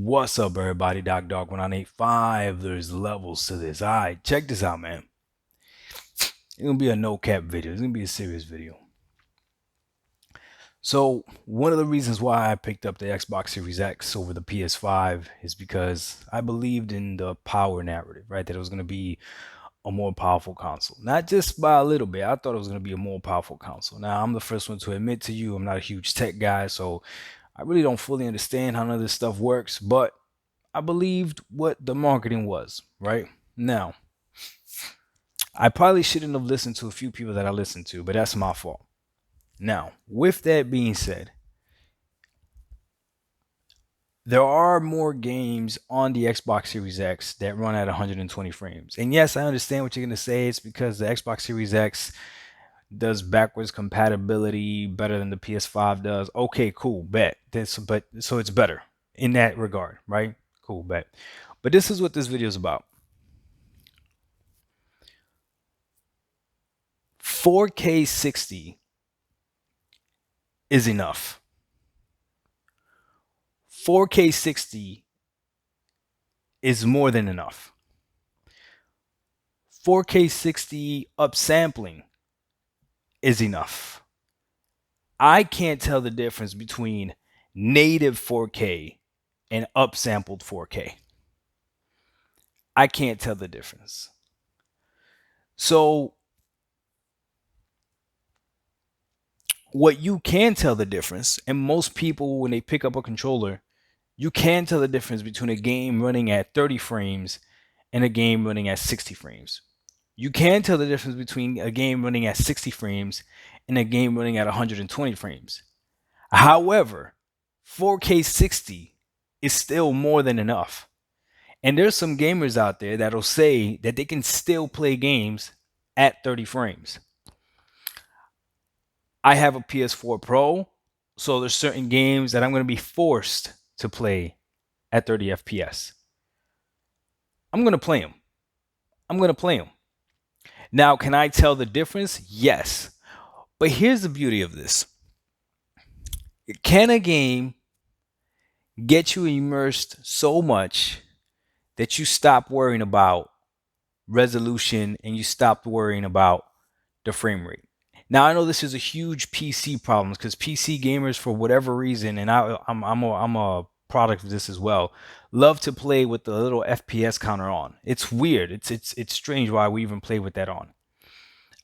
What's up, everybody? Doc Dog 1985. There's levels to this. All right, check this out, man. It's gonna be a no cap video. It's gonna be a serious video. So, one of the reasons why I picked up the Xbox Series X over the PS5 is because I believed in the power narrative, right? That it was gonna be a more powerful console. Not just by a little bit. I thought it was gonna be a more powerful console. Now, I'm the first one to admit to you, I'm not a huge tech guy, so I really don't fully understand how none of this stuff works, but I believed what the marketing was, right? Now, I probably shouldn't have listened to a few people that I listened to, but that's my fault. Now, with that being said, there are more games on the Xbox Series X that run at 120 frames. And yes, I understand what you're going to say. It's because the Xbox Series X does backwards compatibility better than the PS5 does. Okay, cool, bet. So it's better in that regard, right? Cool, bet. But this is what this video is about. 4K 60 is enough. 4K 60 is more than enough. 4K 60 upsampling is enough. I can't tell the difference between native 4K and upsampled 4K. I can't tell the difference. So, what you can tell the difference, and most people, when they pick up a controller, you can tell the difference between a game running at 30 frames and a game running at 60 frames. You can tell the difference between a game running at 60 frames and a game running at 120 frames. However, 4K 60 is still more than enough. And there's some gamers out there that'll say that they can still play games at 30 frames. I have a PS4 Pro, so there's certain games that I'm going to be forced to play at 30 FPS. I'm going to play them. Now, can I tell the difference? Yes. But here's the beauty of this. Can a game get you immersed so much that you stop worrying about resolution and you stop worrying about the frame rate? Now, I know this is a huge PC problem because PC gamers, for whatever reason, and I'm a product of this as well, love to play with the little FPS counter on. It's weird. It's strange why we even play with that on.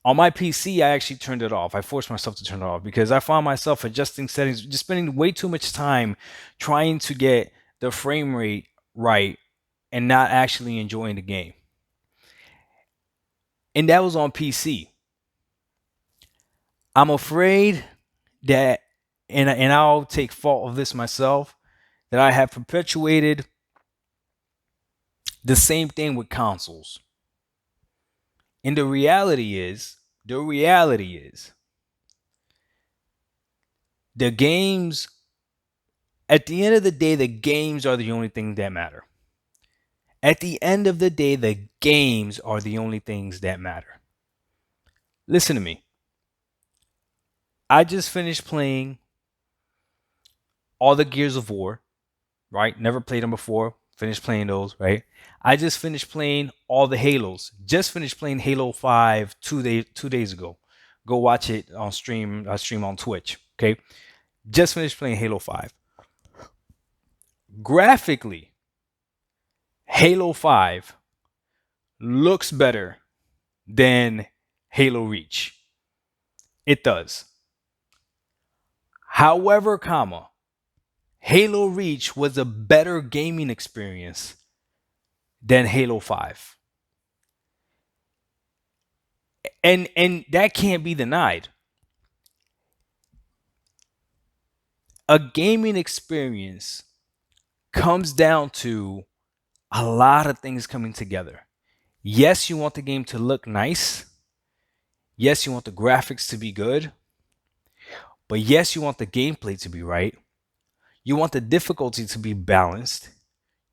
On my PC, I actually turned it off. I forced myself to turn it off because I found myself adjusting settings, just spending way too much time trying to get the frame rate right and not actually enjoying the game. And that was on PC. I'm afraid that, and I'll take fault of this myself, that I have perpetuated the same thing with consoles. And the reality is, the games, at the end of the day, the games are the only thing that matter. At the end of the day, the games are the only things that matter. Listen to me. I just finished playing all the Gears of War, right? Never played them before. Finished playing those, right? I just finished playing all the Halos. Just finished playing Halo 5 2 days ago. Go watch it on stream. I stream on Twitch, okay? Just finished playing Halo 5. Graphically, Halo 5 looks better than Halo Reach. It does. However, Halo Reach was a better gaming experience than Halo 5. And that can't be denied. A gaming experience comes down to a lot of things coming together. Yes, you want the game to look nice. Yes, you want the graphics to be good. But yes, you want the gameplay to be right. You want the difficulty to be balanced.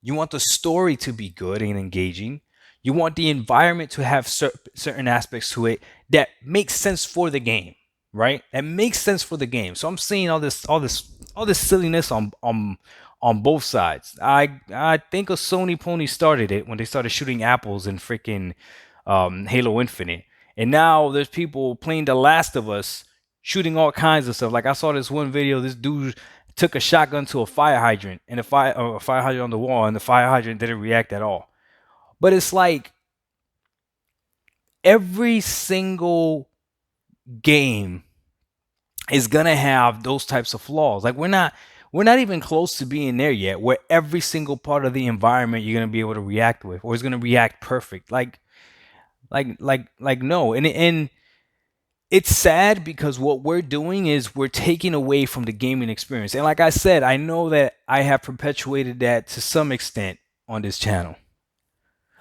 You want the story to be good and engaging. You want the environment to have certain aspects to it that make sense for the game, right? That makes sense for the game. So I'm seeing all this silliness on on both sides. I think a Sony pony started it when they started shooting apples in freaking Halo Infinite, and now there's people playing The Last of Us, shooting all kinds of stuff. Like I saw this one video, this dude took a shotgun to a fire hydrant and a fire hydrant on the wall, and the fire hydrant didn't react at all. But it's like every single game is gonna have those types of flaws. Like we're not even close to being there yet, where every single part of the environment you're gonna be able to react with, or it's gonna react perfect. Like no, and it's sad because what we're doing is we're taking away from the gaming experience. And like I said, I know that I have perpetuated that to some extent on this channel.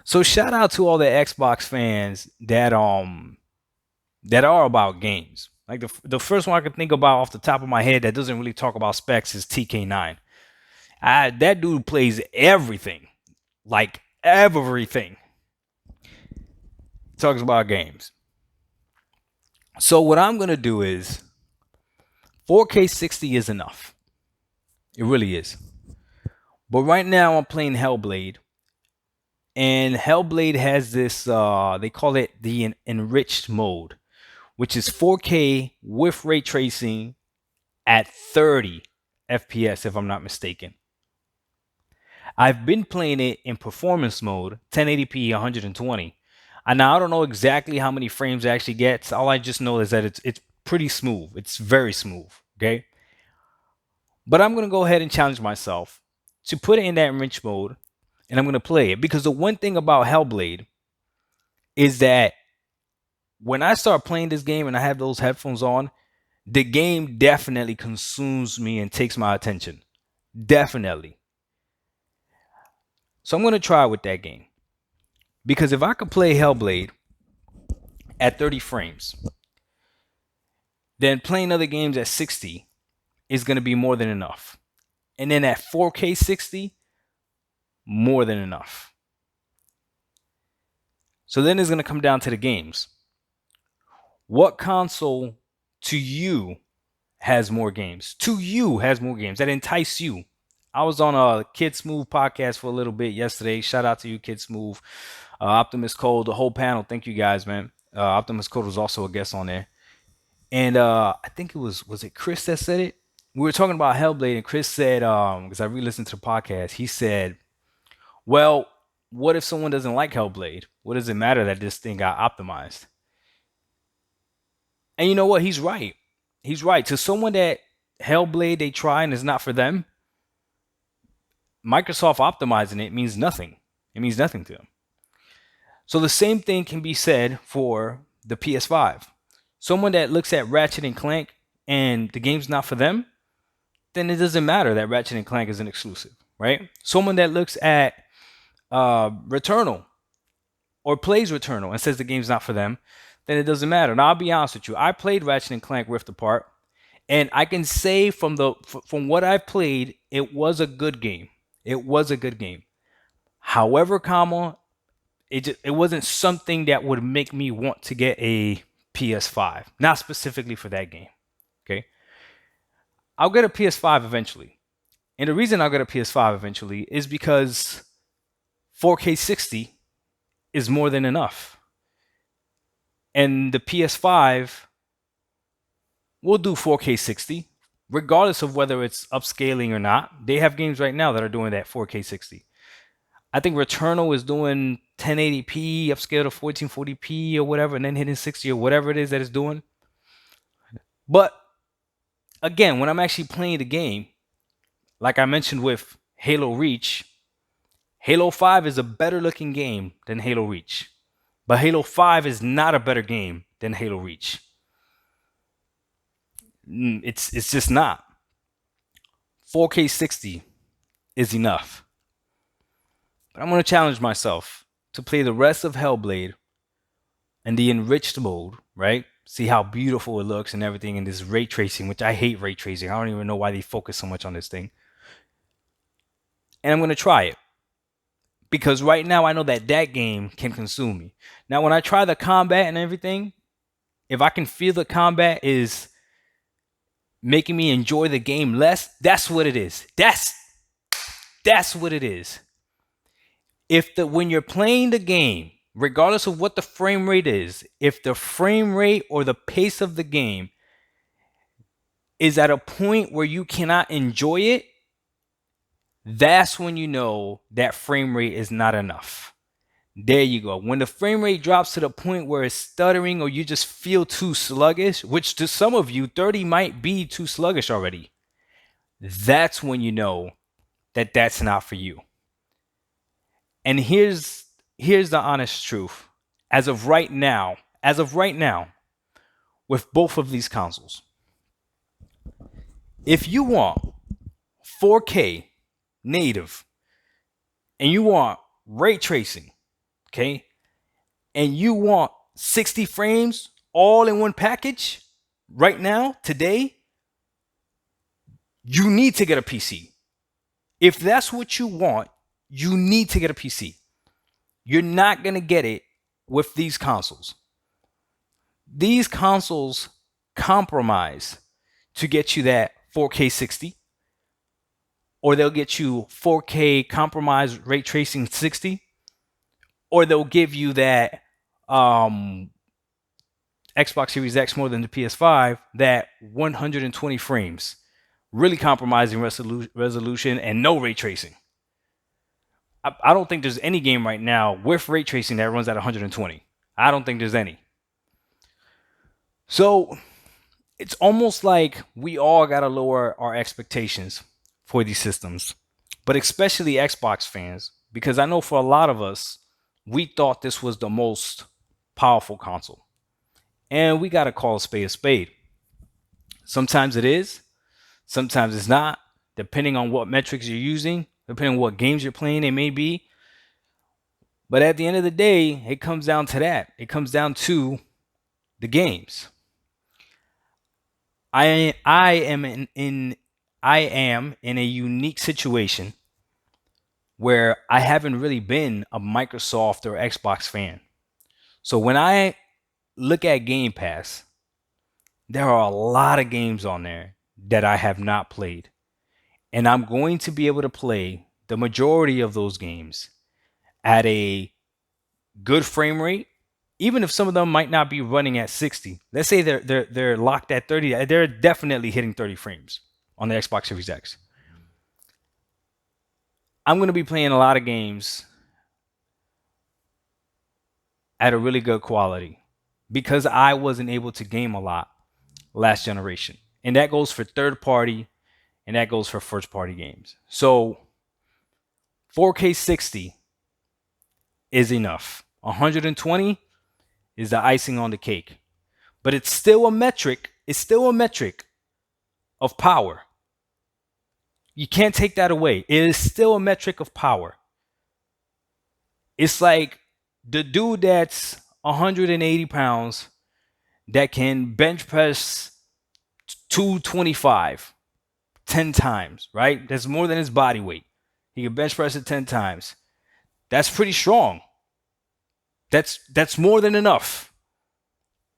So shout out to all the Xbox fans that are about games. Like the first one I can think about off the top of my head that doesn't really talk about specs is TK9. That dude plays everything, like everything. Talks about games. So what I'm gonna do is 4K 60 is enough. It really is. But right now I'm playing Hellblade, and Hellblade has this. They call it the enriched mode, which is 4K with ray tracing at 30 FPS, if I'm not mistaken. I've been playing it in performance mode, 1080p, 120. And now I don't know exactly how many frames it actually gets. All I just know is that it's pretty smooth. It's very smooth. Okay. But I'm gonna go ahead and challenge myself to put it in that enriched mode, and I'm gonna play it because the one thing about Hellblade is that when I start playing this game and I have those headphones on, the game definitely consumes me and takes my attention. Definitely. So I'm going to try with that game. Because if I could play Hellblade at 30 frames, then playing other games at 60 is going to be more than enough. And then at 4K 60, more than enough. So then it's going to come down to the games. What console to you has more games? To you has more games that entice you. I was on a Kid Smooth podcast for a little bit yesterday. Shout out to you, Kid Smooth, Optimus Code, the whole panel. Thank you guys, man. Optimus Code was also a guest on there, and I think it was it Chris that said it. We were talking about Hellblade, and Chris said, because I re-listened to the podcast, he said, "Well, what if someone doesn't like Hellblade? What does it matter that this thing got optimized?" And you know what? He's right. He's right. To someone that Hellblade they try and it's not for them, Microsoft optimizing it means nothing. It means nothing to them. So the same thing can be said for the PS5. Someone that looks at Ratchet and Clank and the game's not for them, then it doesn't matter that Ratchet and Clank is an exclusive, right? Someone that looks at Returnal or plays Returnal and says the game's not for them, then it doesn't matter. Now I'll be honest with you. I played Ratchet and Clank Rift Apart, and I can say from what I've played, it was a good game. It was a good game. However, it wasn't something that would make me want to get a PS5. Not specifically for that game. Okay. I'll get a PS5 eventually. And the reason I'll get a PS5 eventually is because 4K 60 is more than enough. And the PS5 will do 4K 60, regardless of whether it's upscaling or not. They have games right now that are doing that 4K 60. I think Returnal is doing 1080p, upscale to 1440p or whatever, and then hitting 60 or whatever it is that it's doing. But again, when I'm actually playing the game, like I mentioned with Halo Reach, Halo 5 is a better looking game than Halo Reach. But Halo 5 is not a better game than Halo Reach. It's just not. 4K 60 is enough. But I'm going to challenge myself to play the rest of Hellblade in the enriched mode, right? See how beautiful it looks and everything in this ray tracing, which I hate ray tracing. I don't even know why they focus so much on this thing. And I'm going to try it. Because right now I know that game can consume me. Now when I try the combat and everything, if I can feel the combat is making me enjoy the game less, that's what it is. That's That's what it is. When you're playing the game, regardless of what the frame rate is, if the frame rate or the pace of the game is at a point where you cannot enjoy it, that's when you know that frame rate is not enough. There you go. When the frame rate drops to the point where it's stuttering or you just feel too sluggish, which to some of you, 30 might be too sluggish already, that's when you know that that's not for you. And here's the honest truth. As of right now, with both of these consoles, if you want 4K native and you want ray tracing, okay, and you want 60 frames all in one package right now, today, you need to get a PC. If that's what you want, you need to get a PC. You're not going to get it with these consoles. These consoles compromise to get you that 4K 60, or they'll get you 4K compromise ray tracing 60, or they'll give you that Xbox Series X more than the PS5, that 120 frames, really compromising resolution and no ray tracing. I don't think there's any game right now with ray tracing that runs at 120. I don't think there's any. So it's almost like we all got to lower our expectations for these systems, but especially Xbox fans, because I know for a lot of us, we thought this was the most powerful console. And we got to call a spade a spade. Sometimes it is, sometimes it's not, depending on what metrics you're using, depending on what games you're playing, it may be. But at the end of the day, it comes down to that. It comes down to the games. I am in a unique situation where I haven't really been a Microsoft or Xbox fan. So when I look at Game Pass, there are a lot of games on there that I have not played. And I'm going to be able to play the majority of those games at a good frame rate, even if some of them might not be running at 60. Let's say they're locked at 30. They're definitely hitting 30 frames on the Xbox Series X. I'm going to be playing a lot of games at a really good quality because I wasn't able to game a lot last generation. And that goes for third party and that goes for first party games. So 4K 60 is enough. 120 is the icing on the cake. But it's still a metric. It's still a metric of power. You can't take that away. It is still a metric of power. It's like the dude that's 180 pounds that can bench press 225 10 times, right? That's more than his body weight. He can bench press it 10 times. That's pretty strong. That's more than enough.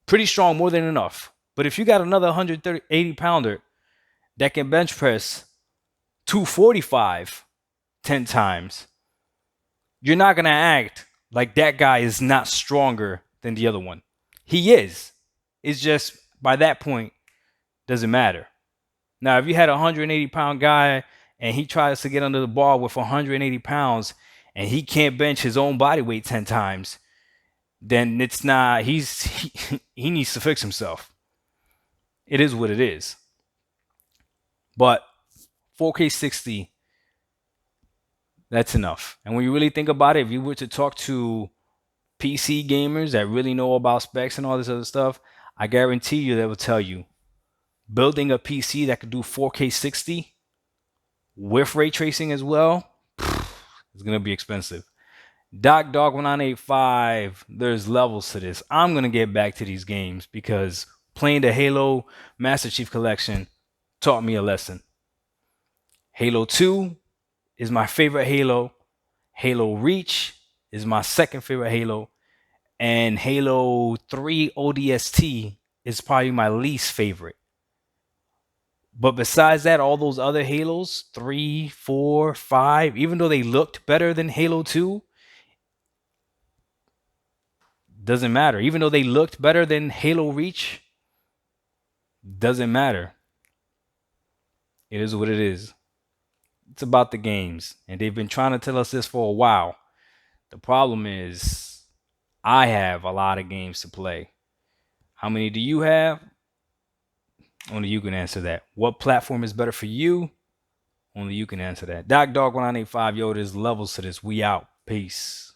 Pretty strong, more than enough. But if you got another 180 pounder that can bench press 245 10 times, you're not going to act like that guy is not stronger than the other one. He is. It's just by that point, doesn't matter. Now, if you had a 180-pound guy and he tries to get under the bar with 180 pounds and he can't bench his own body weight 10 times, then it's not, he needs to fix himself. It is what it is. But 4K 60, that's enough. And when you really think about it, if you were to talk to PC gamers that really know about specs and all this other stuff, I guarantee you they will tell you building a PC that could do 4K 60 with ray tracing as well, it's going to be expensive. Doc Dog 1985, there's levels to this. I'm going to get back to these games because playing the Halo Master Chief Collection taught me a lesson. Halo 2 is my favorite Halo. Halo Reach is my second favorite Halo. And Halo 3 ODST is probably my least favorite. But besides that, all those other Halos, 3, 4, 5, even though they looked better than Halo 2, doesn't matter. Even though they looked better than Halo Reach, doesn't matter. It is what it is. It's about the games. And they've been trying to tell us this for a while. The problem is, I have a lot of games to play. How many do you have? Only you can answer that. What platform is better for you? Only you can answer that. Doc Dog 1985, yo, there's levels to this. We out. Peace.